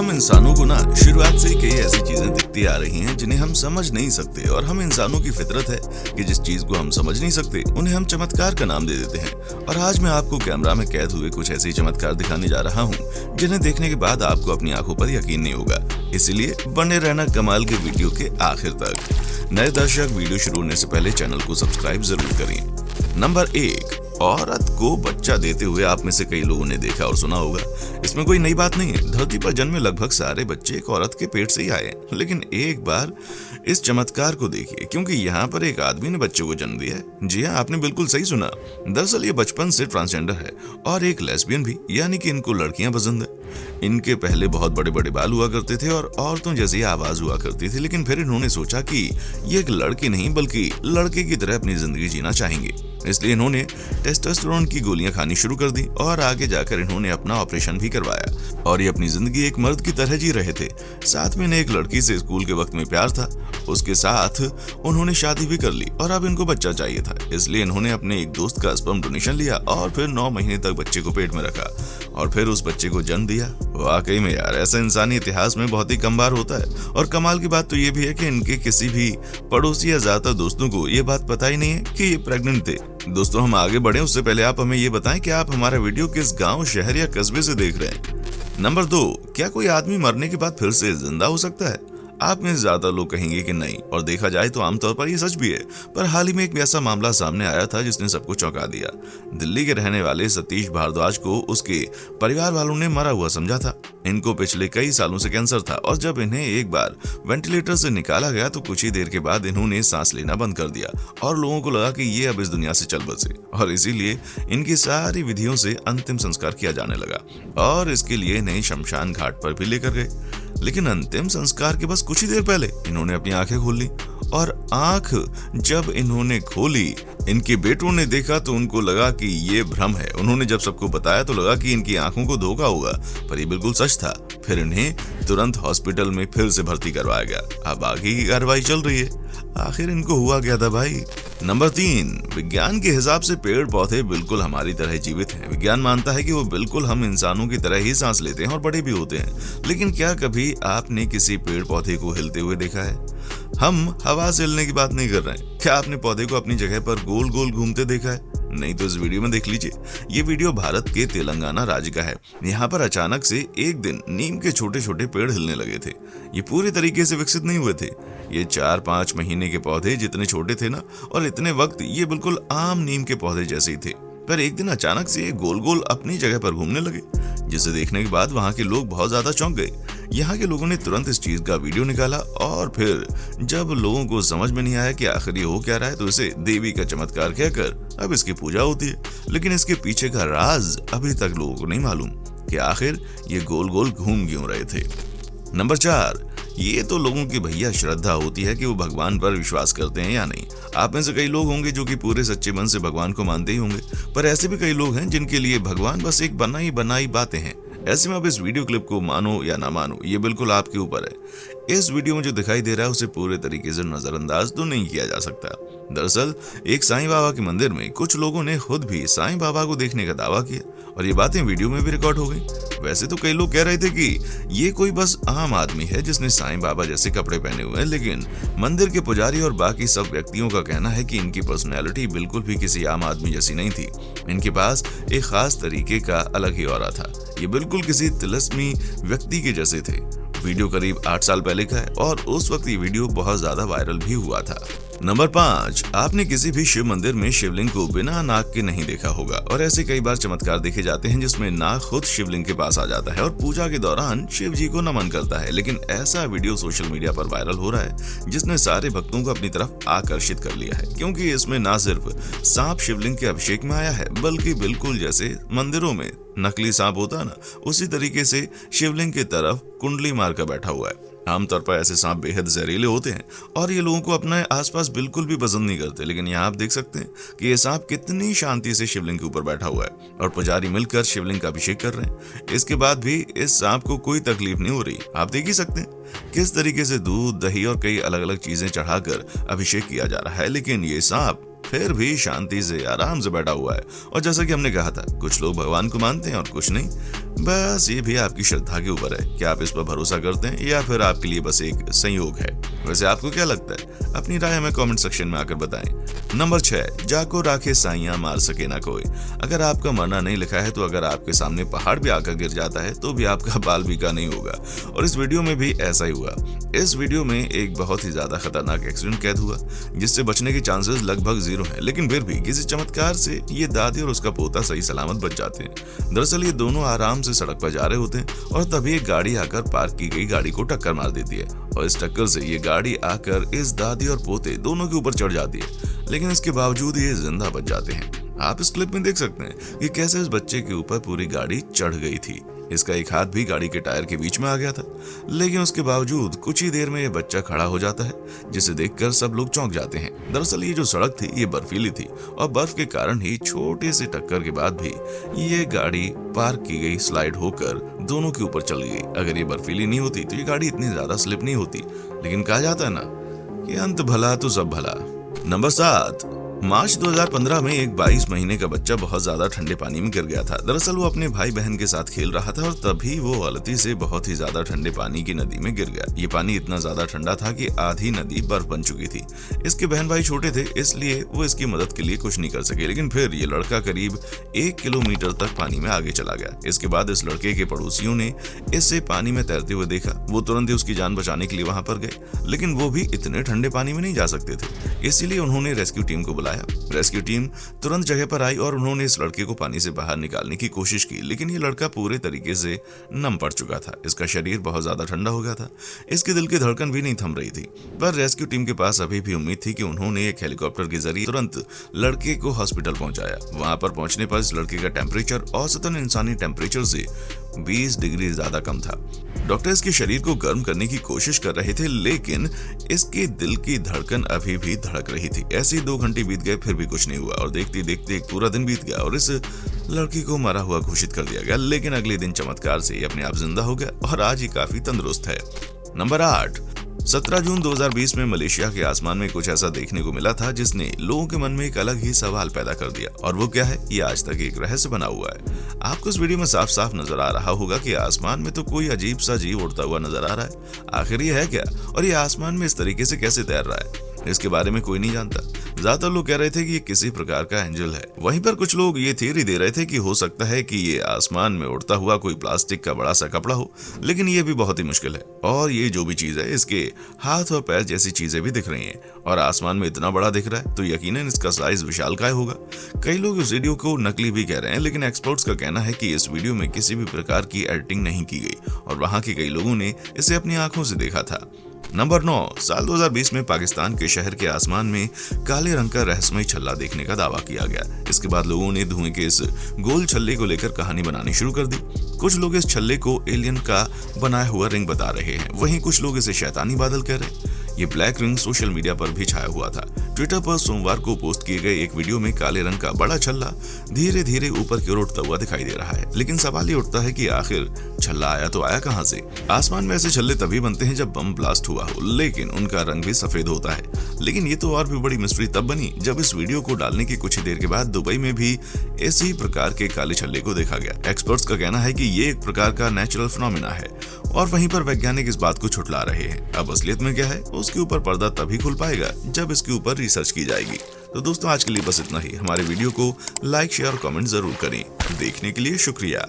हम इंसानों को ना शुरुआत से ही कई ऐसी चीजें दिखती आ रही हैं जिन्हें हम समझ नहीं सकते, और हम इंसानों की फितरत है कि जिस चीज को हम समझ नहीं सकते उन्हें हम चमत्कार का नाम दे देते हैं। और आज मैं आपको कैमरा में कैद हुए कुछ ऐसे चमत्कार दिखाने जा रहा हूँ जिन्हें देखने के बाद आपको अपनी आंखों पर यकीन नहीं होगा। इसीलिए बने रहना कमाल के वीडियो के आखिर तक। नए दर्शक, वीडियो शुरू होने से पहले चैनल को सब्सक्राइब जरूर करें। नंबर 1, औरत को बच्चा देते हुए आप में से कई लोगों ने देखा और सुना होगा। इसमें कोई नई बात नहीं है। धरती पर जन्मे लगभग सारे बच्चे एक औरत के पेट से ही आए हैं। लेकिन एक बार इस चमत्कार को देखिए, क्योंकि यहाँ पर एक आदमी ने बच्चे को जन्म दिया है। जी हाँ, आपने बिल्कुल सही सुना। दरअसल ये बचपन से ट्रांसजेंडर है और एक लेस्बियन भी, यानी कि इनको लड़कियां पसंद है। इनके पहले बहुत बड़े बड़े बाल हुआ करते थे और औरतों जैसी आवाज हुआ करती थी, लेकिन फिर इन्होंने सोचा कि ये एक लड़की नहीं बल्कि लड़के की तरह अपनी जिंदगी जीना चाहेंगे। इसलिए इन्होंने टेस्टोस्टेरोन की गोलियां खानी शुरू कर दी और आगे जाकर इन्होंने अपना ऑपरेशन भी करवाया। और ये अपनी जिंदगी एक मर्द की तरह जी रहे थे। साथ में इन्हें एक लड़की से स्कूल के वक्त में प्यार था। उसके साथ उन्होंने शादी भी कर ली और अब इनको बच्चा चाहिए था। इसलिए इन्होंने अपने एक दोस्त का स्पर्म डोनेशन लिया और फिर 9 महीने तक बच्चे को पेट में रखा और फिर उस बच्चे को जन्म दिया। वाकई में यार, ऐसा इंसानी इतिहास में बहुत ही कम बार होता है। और कमाल की बात तो ये भी है कि इनके किसी भी पड़ोसी या ज्यादातर दोस्तों को ये बात पता ही नहीं है कि ये प्रेग्नेंट थे। दोस्तों, हम आगे बढ़े उससे पहले आप हमें ये बताएं कि आप हमारा वीडियो किस गांव, शहर या कस्बे से देख रहे हैं। नंबर 2, क्या कोई आदमी मरने के बाद फिर से जिंदा हो सकता है? आप में ज्यादा लोग कहेंगे कि नहीं, और देखा जाए तो आमतौर पर ये सच भी है। पर हाल ही में एक ऐसा मामला सामने आया था जिसने सबको चौंका दिया। दिल्ली के रहने वाले सतीश भारद्वाज को उसके परिवार वालों ने मरा हुआ समझा था। इनको पिछले कई सालों से कैंसर था और जब इन्हें एक बार वेंटिलेटर से निकाला गया तो कुछ ही देर के बाद इन्होंने सांस लेना बंद कर दिया और लोगों को लगा कि ये अब इस दुनिया से चल बसे, और इसीलिए इनकी सारी विधियों से अंतिम संस्कार किया जाने लगा और इसके लिए इन्हें शमशान घाट पर भी लेकर गए। लेकिन अंतिम संस्कार के बस कुछ ही देर पहले इन्होंने अपनी आंखें खोल ली, और आंख जब इन्होंने खोली, इनके बेटों ने देखा तो उनको लगा कि ये भ्रम है। उन्होंने जब सबको बताया तो लगा कि इनकी आंखों को धोखा होगा, पर ये बिल्कुल सच था। फिर इन्हें तुरंत हॉस्पिटल में फिर से भर्ती करवाया गया। अब आगे की कार्रवाई चल रही है। आखिर इनको हुआ क्या था भाई? नंबर 3, विज्ञान के हिसाब से पेड़ पौधे बिल्कुल हमारी तरह जीवित हैं। विज्ञान मानता है कि वो बिल्कुल हम इंसानों की तरह ही सांस लेते हैं और बड़े भी होते हैं। लेकिन क्या कभी आपने किसी पेड़ पौधे को हिलते हुए देखा है? हम हवा से हिलने की बात नहीं कर रहे हैं। क्या आपने पौधे को अपनी जगह पर गोल गोल घूमते देखा है? नहीं तो इस वीडियो में देख लीजिए। ये वीडियो भारत के तेलंगाना राज्य का है। यहाँ पर अचानक से एक दिन नीम के छोटे छोटे पेड़ हिलने लगे थे। ये पूरी तरीके से विकसित नहीं हुए थे। ये 4-5 महीने के पौधे जितने छोटे थे ना, और इतने वक्त ये बिल्कुल आम नीम के पौधे जैसे ही थे। पर एक दिन अचानक से ये गोल गोल अपनी जगह पर घूमने लगे, जिसे देखने के बाद वहाँ के लोग बहुत ज्यादा चौंक गए। यहाँ के लोगों ने तुरंत इस चीज का वीडियो निकाला और फिर जब लोगों को समझ में नहीं आया कि आखिर ये हो क्या रहा है तो इसे देवी का चमत्कार कहकर अब इसकी पूजा होती है। लेकिन इसके पीछे का राज अभी तक लोगों को नहीं मालूम कि आखिर ये गोल गोल घूम क्यों रहे थे। नंबर 4, ये तो लोगों की भैया श्रद्धा होती है कि वो भगवान पर विश्वास करते हैं या नहीं। आप में से कई लोग होंगे जो कि पूरे सच्चे मन से भगवान को मानते ही होंगे, पर ऐसे भी कई लोग हैं जिनके लिए भगवान बस एक बनाई बनाई बातें हैं। ऐसे में अब इस वीडियो क्लिप को मानो या ना मानो, ये बिल्कुल आपके ऊपर है। इस वीडियो में जो दिखाई दे रहा है उसे पूरे तरीके से नजरअंदाज तो नहीं किया जा सकता। दरअसल एक साईं बाबा के मंदिर में कुछ लोगों ने खुद भी साईं बाबा को देखने का दावा किया और ये बातें वीडियो में भी रिकॉर्ड हो गई। वैसे तो कई लोग कह रहे थे कि ये कोई बस आम आदमी है जिसने साईं बाबा जैसे कपड़े पहने हुए हैं, लेकिन मंदिर के पुजारी और बाकी सब व्यक्तियों का कहना है कि इनकी पर्सनैलिटी बिल्कुल भी किसी आम आदमी जैसी नहीं थी। इनके पास एक खास तरीके का अलग ही ऑरा था। ये बिल्कुल किसी तिलस्मी व्यक्ति के जैसे थे। वीडियो करीब 8 साल पहले का है और उस वक्त ये वीडियो बहुत ज्यादा वायरल भी हुआ था। नंबर 5, आपने किसी भी शिव मंदिर में शिवलिंग को बिना नाक के नहीं देखा होगा, और ऐसे कई बार चमत्कार देखे जाते हैं जिसमें नाग खुद शिवलिंग के पास आ जाता है और पूजा के दौरान शिव जी को नमन करता है। लेकिन ऐसा वीडियो सोशल मीडिया पर वायरल हो रहा है जिसने सारे भक्तों को अपनी तरफ आकर्षित कर लिया है, क्योंकि इसमें न सिर्फ सांप शिवलिंग के अभिषेक में आया है, बल्कि बिल्कुल जैसे मंदिरों में नकली सांप होता है ना, उसी तरीके से शिवलिंग की तरफ कुंडली मारकर बैठा हुआ है। आमतौर पर ऐसे सांप बेहद जहरीले होते हैं और ये लोगों को अपने आसपास बिल्कुल भी पसंद नहीं करते। लेकिन यहाँ आप देख सकते हैं कि ये सांप कितनी शांति से शिवलिंग के ऊपर बैठा हुआ है और पुजारी मिलकर शिवलिंग का अभिषेक कर रहे हैं। इसके बाद भी इस सांप को कोई तकलीफ नहीं हो रही। आप देख ही सकते हैं किस तरीके से दूध, दही और कई अलग अलग चीजें चढ़ाकर अभिषेक किया जा रहा है, लेकिन ये सांप फिर भी शांति से आराम से बैठा हुआ है। और जैसा कि हमने कहा था, कुछ लोग भगवान को मानते हैं और कुछ नहीं। बस ये भी आपकी श्रद्धा के ऊपर है कि आप इस पर भरोसा करते हैं या फिर आपके लिए बस एक संयोग है। वैसे आपको क्या लगता है? अपनी राय हमें कमेंट सेक्शन में आकर बताएं। नंबर 6, जाको राखे साइयां मार सके ना कोई। अगर आपका मरना नहीं लिखा है तो अगर आपके सामने पहाड़ भी आकर गिर जाता है तो भी आपका बाल बीका नहीं होगा। और इस वीडियो में भी ऐसा ही हुआ। इस वीडियो में एक बहुत ही ज्यादा खतरनाक एक्सीडेंट कैद हुआ जिससे बचने के चांसेस लगभग 0 है, लेकिन फिर भी किसी चमत्कार से ये दादी और उसका पोता सही सलामत बच जाते हैं। दरअसल ये दोनों आराम से सड़क पर जा रहे होते हैं और तभी एक गाड़ी आकर पार्क की गई गाड़ी को टक्कर मार देती है और इस टक्कर से ये गाड़ी आकर इस दादी और पोते दोनों के ऊपर चढ़ जाती है, लेकिन इसके बावजूद ये जिंदा बच जाते हैं। आप इस क्लिप में देख सकते हैं कि कैसे इस बच्चे के ऊपर पूरी गाड़ी चढ़ गई थी। इसका एक हाथ भी गाड़ी के टायर के बीच में आ गया था, लेकिन उसके बावजूद कुछ ही देर में ये बच्चा खड़ा हो जाता है, जिसे देखकर सब लोग चौंक जाते हैं। दरअसल ये जो सड़क थी ये बर्फीली थी और बर्फ के कारण ही छोटे से टक्कर के बाद भी ये गाड़ी पार्क की गई स्लाइड होकर दोनों के ऊपर चल गई। अगर ये बर्फीली नहीं होती तो ये गाड़ी इतनी ज्यादा स्लिप नहीं होती, लेकिन कहा जाता है ना कि अंत भला तो सब भला। नंबर 7, मार्च 2015 में एक 22 महीने का बच्चा बहुत ज्यादा ठंडे पानी में गिर गया था। दरअसल वो अपने भाई बहन के साथ खेल रहा था और तभी वो गलती से बहुत ही ज्यादा ठंडे पानी की नदी में गिर गया। ये पानी इतना ज्यादा ठंडा था कि आधी नदी बर्फ बन चुकी थी। इसके बहन भाई छोटे थे, इसलिए वो इसकी मदद के लिए कुछ नहीं कर सके, लेकिन फिर ये लड़का करीब 1 किलोमीटर तक पानी में आगे चला गया। इसके बाद इस लड़के के पड़ोसियों ने इसे पानी में तैरते हुए देखा। वो तुरंत ही उसकी जान बचाने के लिए वहां पर गए, लेकिन वो भी इतने ठंडे पानी में नहीं जा सकते थे, इसीलिए उन्होंने रेस्क्यू टीम को बुलाया। रेस्क्यू टीम तुरंत जगह पर आई और उन्होंने इस लड़के को पानी से बाहर निकालने की कोशिश की, लेकिन ये लड़का पूरे तरीके से नम पड़ चुका था। इसका शरीर बहुत ज्यादा ठंडा हो गया था, इसके दिल की धड़कन भी नहीं थम रही थी। पर रेस्क्यू टीम के पास अभी भी उम्मीद थी कि उन्होंने एक हेलीकॉप्टर के जरिए तुरंत लड़के को हॉस्पिटल पहुंचाया। वहां पर पहुंचने पर इस लड़के का टेम्परेचर औसतन इंसानी टेम्परेचर से 20 डिग्री ज्यादा कम था। डॉक्टर इसके शरीर को गर्म करने की कोशिश कर रहे थे, लेकिन इसके दिल की धड़कन अभी भी धड़क रही थी। ऐसे ही 2 घंटे बीत गए, फिर भी कुछ नहीं हुआ और देखते देखते एक पूरा दिन बीत गया और इस लड़की को मरा हुआ घोषित कर दिया गया। लेकिन अगले दिन चमत्कार से ये अपने आप जिंदा हो गया और आज ही काफी तंदुरुस्त है। नंबर 8, 17 जून 2020 में मलेशिया के आसमान में कुछ ऐसा देखने को मिला था जिसने लोगों के मन में एक अलग ही सवाल पैदा कर दिया, और वो क्या है, ये आज तक एक रहस्य बना हुआ है। आपको इस वीडियो में साफ साफ नजर आ रहा होगा कि आसमान में तो कोई अजीब सा जीव उड़ता हुआ नजर आ रहा है। आखिर ये है क्या, और ये आसमान में इस तरीके से कैसे तैर रहा है? इसके बारे में कोई नहीं जानता। ज्यादातर लोग कह रहे थे कि ये किसी प्रकार का एंजल है, वहीं पर कुछ लोग ये थियरी दे रहे थे कि हो सकता है कि ये आसमान में उड़ता हुआ कोई प्लास्टिक का बड़ा सा कपड़ा हो, लेकिन ये भी बहुत ही मुश्किल है। और ये जो भी चीज है, इसके हाथ और पैर जैसी चीजें भी दिख रही हैं और आसमान में इतना बड़ा दिख रहा है तो यकीनन इसका साइज विशालकाय होगा। कई लोग इस वीडियो को नकली भी कह रहे हैं, लेकिन एक्सपर्ट्स का कहना है कि इस वीडियो में किसी भी प्रकार की एडिटिंग नहीं की गई और वहां के कई लोगों ने इसे अपनी आंखों से देखा था। नंबर 9, साल 2020 में पाकिस्तान के शहर के आसमान में काले रंग का रहस्यमय छल्ला देखने का दावा किया गया। इसके बाद लोगों ने धुएं के इस गोल छल्ले को लेकर कहानी बनानी शुरू कर दी। कुछ लोग इस छल्ले को एलियन का बनाया हुआ रिंग बता रहे हैं, वहीं कुछ लोग इसे शैतानी बादल कह रहे हैं। ये ब्लैक रिंग सोशल मीडिया पर भी छाया हुआ था। ट्विटर पर सोमवार को पोस्ट किए गए एक वीडियो में काले रंग का बड़ा छल्ला धीरे धीरे ऊपर की ओर उठता हुआ दिखाई दे रहा है, लेकिन सवाल ये उठता है कि आखिर छल्ला आया तो आया कहां से? आसमान में ऐसे छल्ले तभी बनते हैं जब बम ब्लास्ट हुआ हो, लेकिन उनका रंग भी सफेद होता है। लेकिन ये तो और भी बड़ी मिस्ट्री तब बनी जब इस वीडियो को डालने की कुछ ही देर के बाद दुबई में भी इसी प्रकार के काले छल्ले को देखा गया। एक्सपर्ट्स का कहना है कि ये एक प्रकार का नेचुरल फिनोमेना है और वहीं पर वैज्ञानिक इस बात को छुटला रहे हैं। अब असलियत में क्या है, उसके ऊपर पर्दा तभी खुल पाएगा जब इसके ऊपर रिसर्च की जाएगी। तो दोस्तों, आज के लिए बस इतना ही। हमारे वीडियो को लाइक, शेयर और कमेंट जरूर करें। देखने के लिए शुक्रिया।